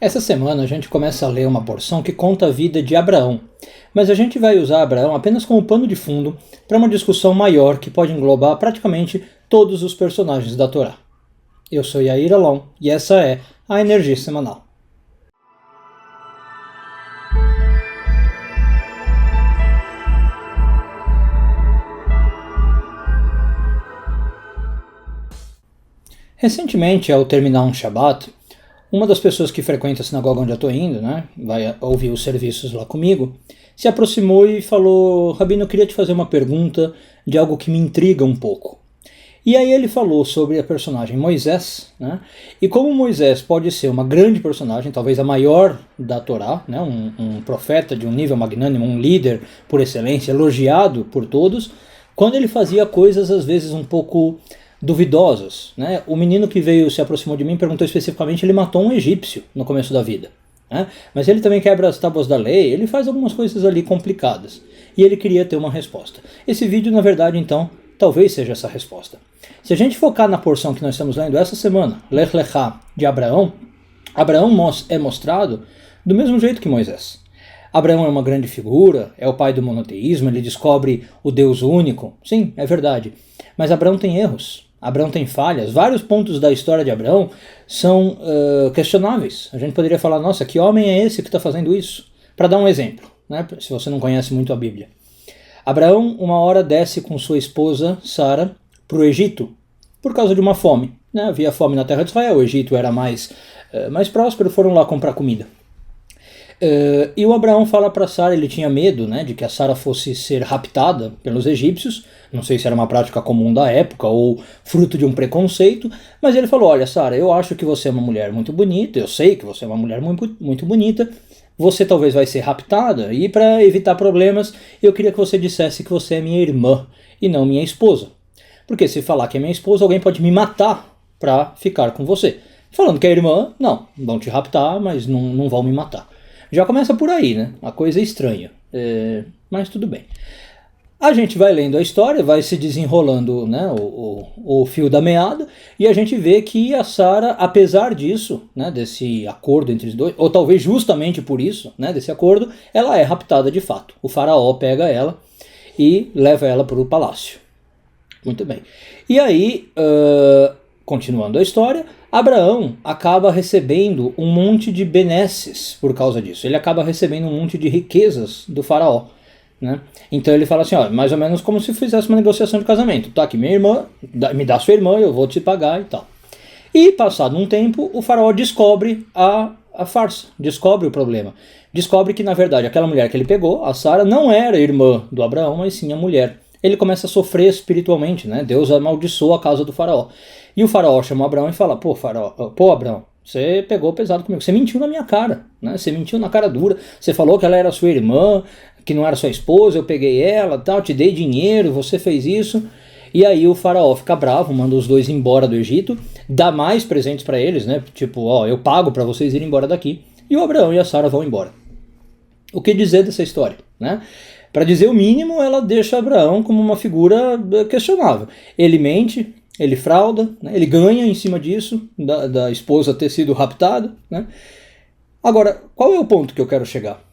Essa semana a gente começa a ler uma porção que conta a vida de Abraão, mas a gente vai usar Abraão apenas como pano de fundo para uma discussão maior que pode englobar praticamente todos os personagens da Torá. Eu sou Yair Alon e essa é a Energia Semanal. Recentemente, ao terminar um Shabat, uma das pessoas que frequenta a sinagoga onde eu estou indo, vai ouvir os serviços lá comigo, se aproximou e falou: Rabino, eu queria te fazer uma pergunta de algo que me intriga um pouco. E aí ele falou sobre a personagem Moisés, e como Moisés pode ser uma grande personagem, talvez a maior da Torá, um profeta de um nível magnânimo, um líder por excelência, elogiado por todos, quando ele fazia coisas às vezes um pouco duvidosas. O menino que se aproximou de mim perguntou especificamente, ele matou um egípcio no começo da vida. Mas ele também quebra as tábuas da lei, ele faz algumas coisas ali complicadas. E ele queria ter uma resposta. Esse vídeo, na verdade, então, talvez seja essa resposta. Se a gente focar na porção que nós estamos lendo essa semana, Lech Lechá, de Abraão, Abraão é mostrado do mesmo jeito que Moisés. Abraão é uma grande figura, é o pai do monoteísmo, ele descobre o Deus único. Sim, é verdade. Mas Abraão tem erros. Abraão tem falhas, vários pontos da história de Abraão são questionáveis. A gente poderia falar, nossa, que homem é esse que está fazendo isso? Para dar um exemplo, se você não conhece muito a Bíblia. Abraão, uma hora, desce com sua esposa, Sara, para o Egito, por causa de uma fome. Havia fome na terra de Israel, o Egito era mais próspero, foram lá comprar comida. E o Abraão fala para Sara, ele tinha medo de que a Sara fosse ser raptada pelos egípcios, não sei se era uma prática comum da época ou fruto de um preconceito, mas ele falou, olha Sara, eu acho que você é uma mulher muito bonita, eu sei que você é uma mulher muito, muito bonita, você talvez vai ser raptada, e para evitar problemas, eu queria que você dissesse que você é minha irmã e não minha esposa, porque se falar que é minha esposa, alguém pode me matar para ficar com você. Falando que é irmã, não, vão te raptar, mas não vão me matar. Já começa por aí, a coisa é estranha, mas tudo bem. A gente vai lendo a história, vai se desenrolando o fio da meada, e a gente vê que a Sara, apesar disso, desse acordo entre os dois, ou talvez justamente por isso, desse acordo, ela é raptada de fato. O faraó pega ela e leva ela para o palácio. Muito bem. E aí, continuando a história, Abraão acaba recebendo um monte de benesses por causa disso. Ele acaba recebendo um monte de riquezas do faraó. Então ele fala assim, mais ou menos como se fizesse uma negociação de casamento. Tá aqui minha irmã, me dá sua irmã, eu vou te pagar e tal. E passado um tempo, o faraó descobre a farsa, descobre o problema. Descobre que na verdade aquela mulher que ele pegou, a Sara, não era irmã do Abraão, mas sim a mulher. Ele começa a sofrer espiritualmente, Deus amaldiçoa a casa do faraó. E o faraó chama o Abraão e fala, pô Abraão, você pegou pesado comigo, você mentiu na minha cara, você mentiu na cara dura, você falou que ela era sua irmã, que não era sua esposa, eu peguei ela, tal, te dei dinheiro, você fez isso. E aí o faraó fica bravo, manda os dois embora do Egito, dá mais presentes para eles, tipo, eu pago para vocês irem embora daqui. E o Abraão e a Sara vão embora. O que dizer dessa história, Para dizer o mínimo, ela deixa Abraão como uma figura questionável. Ele mente, ele frauda, ele ganha em cima disso, da esposa ter sido raptada. Agora, qual é o ponto que eu quero chegar?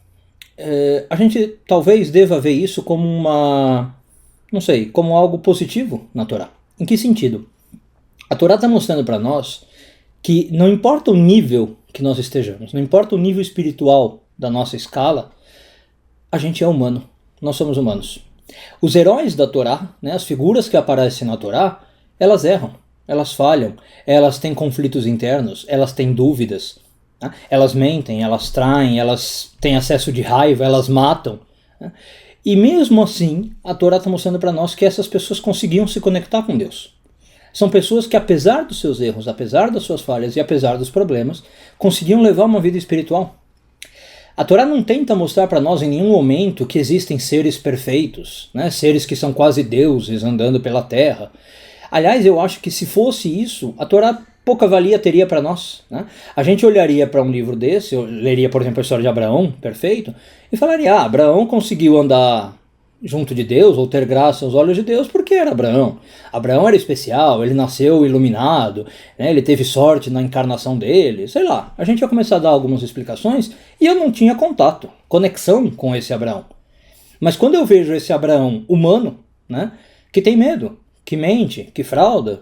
A gente talvez deva ver isso como como algo positivo na Torá. Em que sentido? A Torá está mostrando para nós que não importa o nível que nós estejamos, não importa o nível espiritual da nossa escala, a gente é humano, nós somos humanos. Os heróis da Torá, as figuras que aparecem na Torá, elas erram, elas falham, elas têm conflitos internos, elas têm dúvidas. Elas mentem, elas traem, elas têm acesso de raiva, elas matam. E mesmo assim, a Torá está mostrando para nós que essas pessoas conseguiam se conectar com Deus. São pessoas que, apesar dos seus erros, apesar das suas falhas e apesar dos problemas, conseguiam levar uma vida espiritual. A Torá não tenta mostrar para nós em nenhum momento que existem seres perfeitos, seres que são quase deuses andando pela terra. Aliás, eu acho que se fosse isso, a Torá pouca valia teria para nós. A gente olharia para um livro desse, eu leria, por exemplo, a história de Abraão, perfeito, e falaria, Abraão conseguiu andar junto de Deus, ou ter graça aos olhos de Deus, porque era Abraão. Abraão era especial, ele nasceu iluminado, né, ele teve sorte na encarnação dele, sei lá. A gente ia começar a dar algumas explicações e eu não tinha contato, conexão com esse Abraão. Mas quando eu vejo esse Abraão humano, né, que tem medo, que mente, que frauda,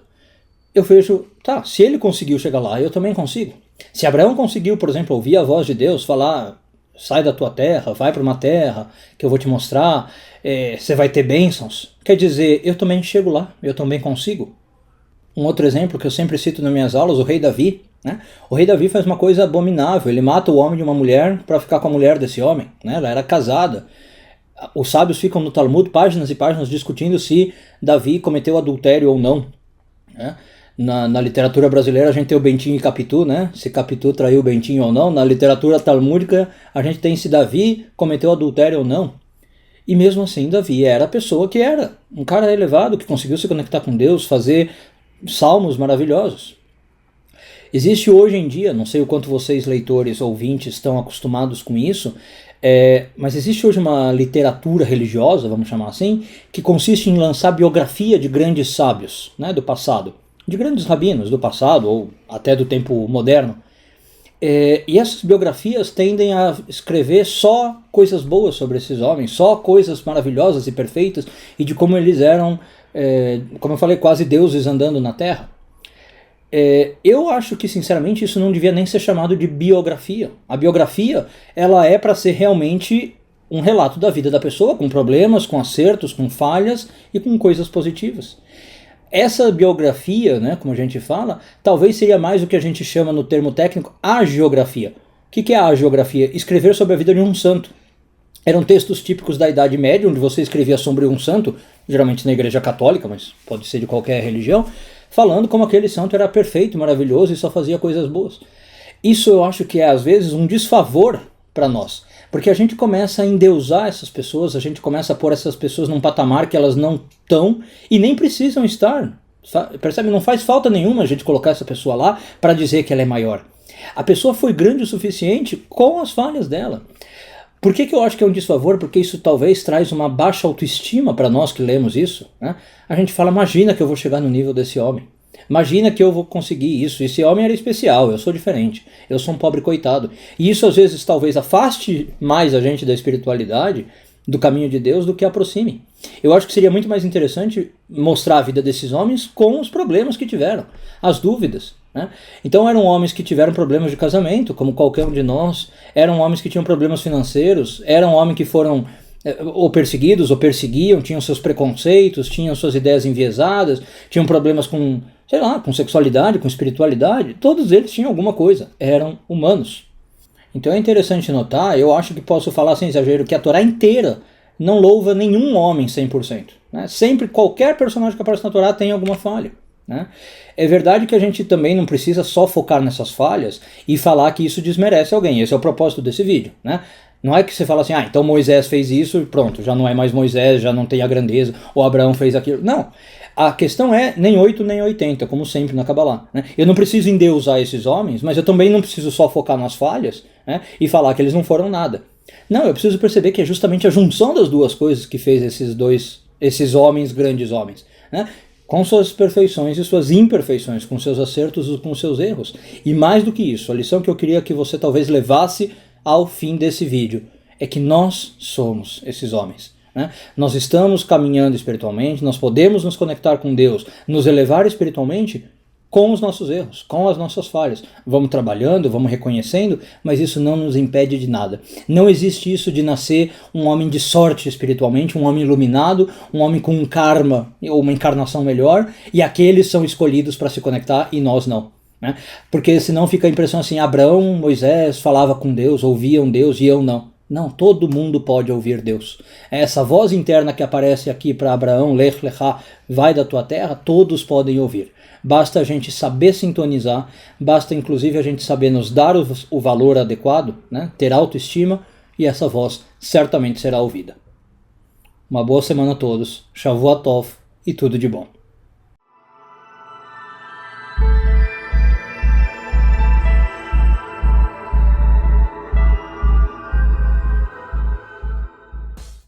eu vejo, tá, se ele conseguiu chegar lá, eu também consigo. Se Abraão conseguiu, por exemplo, ouvir a voz de Deus, falar, sai da tua terra, vai para uma terra que eu vou te mostrar, você vai ter bênçãos, quer dizer, eu também chego lá, eu também consigo. Um outro exemplo que eu sempre cito nas minhas aulas, o rei Davi, né? O rei Davi faz uma coisa abominável, ele mata o homem de uma mulher para ficar com a mulher desse homem, né? Ela era casada. Os sábios ficam no Talmud páginas e páginas discutindo se Davi cometeu adultério ou não, né? Na literatura brasileira a gente tem o Bentinho e Capitu, né? Se Capitu traiu o Bentinho ou não. Na literatura talmúdica a gente tem se Davi cometeu adultério ou não. E mesmo assim Davi era a pessoa que era. Um cara elevado que conseguiu se conectar com Deus, fazer salmos maravilhosos. Existe hoje em dia, não sei o quanto vocês leitores, ouvintes, estão acostumados com isso, mas existe hoje uma literatura religiosa, vamos chamar assim, que consiste em lançar biografia de grandes sábios, né, do passado. De grandes rabinos do passado, ou até do tempo moderno. E essas biografias tendem a escrever só coisas boas sobre esses homens, só coisas maravilhosas e perfeitas, e de como eles eram, como eu falei, quase deuses andando na Terra. Eu acho que, sinceramente, isso não devia nem ser chamado de biografia. A biografia, ela é para ser realmente um relato da vida da pessoa, com problemas, com acertos, com falhas e com coisas positivas. Essa biografia, né, como a gente fala, talvez seria mais o que a gente chama no termo técnico hagiografia. O que é a hagiografia? Escrever sobre a vida de um santo. Eram textos típicos da Idade Média, onde você escrevia sobre um santo, geralmente na Igreja Católica, mas pode ser de qualquer religião, falando como aquele santo era perfeito, maravilhoso e só fazia coisas boas. Isso eu acho que é, às vezes, um desfavor para nós. Porque a gente começa a endeusar essas pessoas, a gente começa a pôr essas pessoas num patamar que elas não estão e nem precisam estar. Percebe? Não faz falta nenhuma a gente colocar essa pessoa lá para dizer que ela é maior. A pessoa foi grande o suficiente com as falhas dela. Por que eu acho que é um desfavor? Porque isso talvez traz uma baixa autoestima para nós que lemos isso, né? A gente fala, imagina que eu vou chegar no nível desse homem. Imagina que eu vou conseguir isso. Esse homem era especial, eu sou diferente. Eu sou um pobre coitado. E isso às vezes talvez afaste mais a gente da espiritualidade, do caminho de Deus, do que aproxime. Eu acho que seria muito mais interessante mostrar a vida desses homens com os problemas que tiveram, as dúvidas, né? Então eram homens que tiveram problemas de casamento, como qualquer um de nós. Eram homens que tinham problemas financeiros. Eram homens que foram ou perseguidos ou perseguiam, tinham seus preconceitos, tinham suas ideias enviesadas, tinham problemas com, sei lá, com sexualidade, com espiritualidade. Todos eles tinham alguma coisa, eram humanos. Então é interessante notar, eu acho que posso falar sem exagero, que a Torá inteira não louva nenhum homem 100%. Né? Sempre, qualquer personagem que aparece na Torá tem alguma falha. Né? É verdade que a gente também não precisa só focar nessas falhas e falar que isso desmerece alguém. Esse é o propósito desse vídeo. Né? Não é que você fala assim, então Moisés fez isso e pronto, já não é mais Moisés, já não tem a grandeza, ou Abraão fez aquilo. Não, a questão é nem 8 nem 80, como sempre na Kabbalah. Né? Eu não preciso endeusar esses homens, mas eu também não preciso só focar nas falhas, né, e falar que eles não foram nada. Não, eu preciso perceber que é justamente a junção das duas coisas que fez esses homens, grandes homens. Né? Com suas perfeições e suas imperfeições, com seus acertos e com seus erros. E mais do que isso, a lição que eu queria que você talvez levasse ao fim desse vídeo é que nós somos esses homens. Né? Nós estamos caminhando espiritualmente, nós podemos nos conectar com Deus, nos elevar espiritualmente com os nossos erros, com as nossas falhas. Vamos trabalhando, vamos reconhecendo, mas isso não nos impede de nada. Não existe isso de nascer um homem de sorte espiritualmente, um homem iluminado, um homem com um karma ou uma encarnação melhor, e aqueles são escolhidos para se conectar e nós não. Né? Porque senão fica a impressão assim, Abraão, Moisés falava com Deus, ouviam Deus e eu não. Não, todo mundo pode ouvir Deus. Essa voz interna que aparece aqui para Abraão, Lech Lecha, vai da tua terra, todos podem ouvir. Basta a gente saber sintonizar, basta inclusive a gente saber nos dar o valor adequado, né? Ter autoestima, e essa voz certamente será ouvida. Uma boa semana a todos, Shavua Tov e tudo de bom.